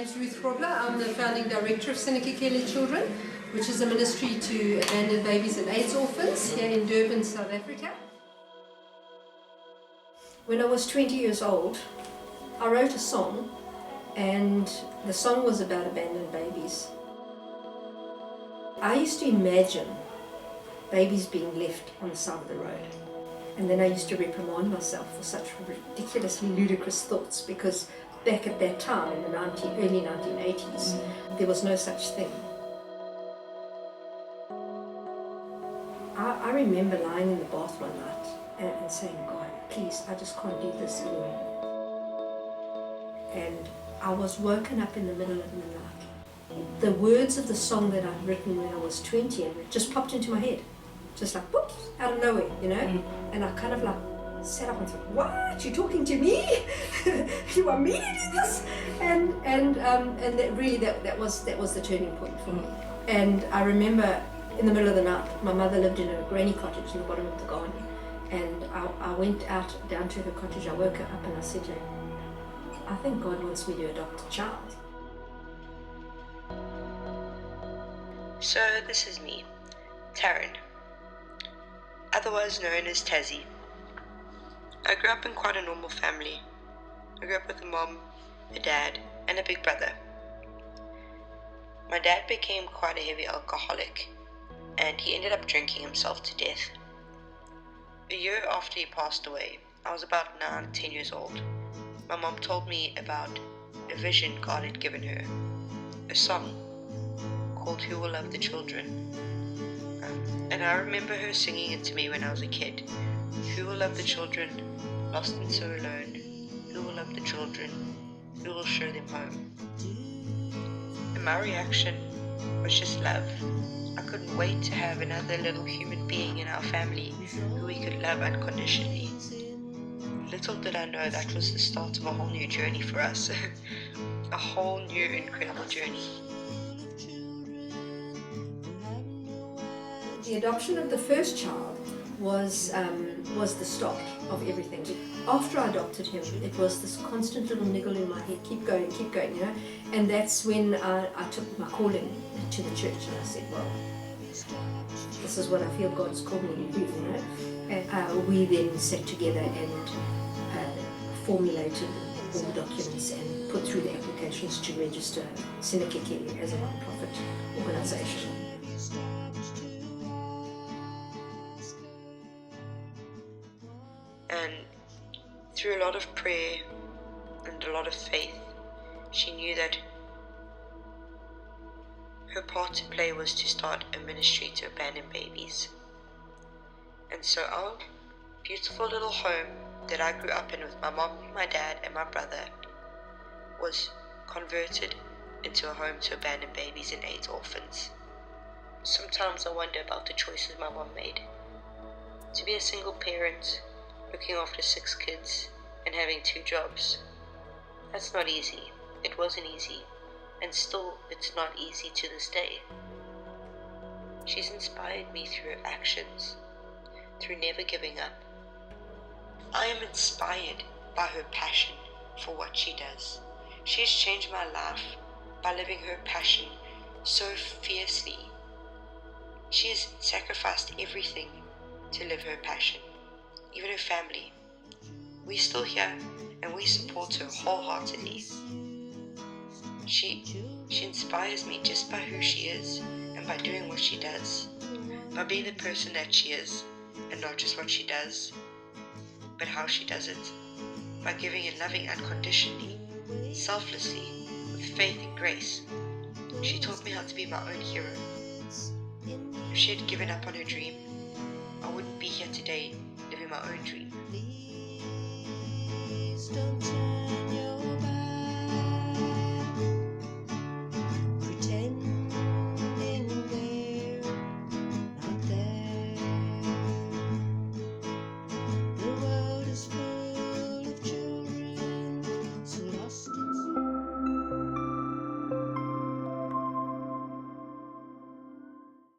name's Ruth Grobler. I'm the founding director of Sinakekele Children, which is a ministry to abandoned babies and AIDS orphans here in Durban, South Africa. When I was 20 years old, I wrote a song, and the song was about abandoned babies. I used to imagine babies being left on the side of the road. And then I used to reprimand myself for such ridiculously ludicrous thoughts, because back at that time, in the early 1980s, there was no such thing. I remember lying in the bath one night and saying, God, please, I just can't do this anymore. And I was woken up in the middle of the night. The words of the song that I'd written when I was 20 and it just popped into my head. Just like, whoops, out of nowhere, you know? And I kind of like sat up and thought, what, you're talking to me? You want me to do this? And that really, that was the turning point for me. And I remember in the middle of the night, my mother lived in a granny cottage in the bottom of the garden. And I went out down to her cottage, I woke her up and I said to her, I think God wants me to adopt a child. So this is me, Taryn, otherwise known as Tazzy. I grew up in quite a normal family. I grew up with a mom, a dad, and a big brother. My dad became quite a heavy alcoholic, and he ended up drinking himself to death. A year after he passed away, I was about 9-10 years old. My mom told me about a vision God had given her, a song called Who Will Love the Children. And I remember her singing it to me when I was a kid. Who will love the children, lost and so alone? Who will love the children? Who will show them home? And my reaction was just love. I couldn't wait to have another little human being in our family who we could love unconditionally. Little did I know that was the start of a whole new journey for us. A whole new incredible journey. The adoption of the first child was the start of everything. After I adopted him, it was this constant little niggle in my head, keep going, you know. And that's when I took my calling to the church, and I said, well, this is what I feel God's called me to do, you know. And we then sat together and formulated all the documents and put through the applications to register Sinakekele as a non-profit organization. And through a lot of prayer and a lot of faith, she knew that her part to play was to start a ministry to abandoned babies. And so our beautiful little home that I grew up in with my mom, my dad, and my brother was converted into a home to abandoned babies and AIDS orphans. Sometimes I wonder about the choices my mom made. To be a single parent, looking after 6 kids, and having 2 jobs. That's not easy. It wasn't easy. And still, it's not easy to this day. She's inspired me through her actions, through never giving up. I am inspired by her passion for what she does. She has changed my life by living her passion so fiercely. She has sacrificed everything to live her passion. Even her family. We're still here and we support her wholeheartedly. She inspires me just by who she is and by doing what she does. By being the person that she is, and not just what she does, but how she does it. By giving and loving unconditionally, selflessly, with faith and grace. She taught me how to be my own hero. If she had given up on her dream, I wouldn't be here today living my own dream.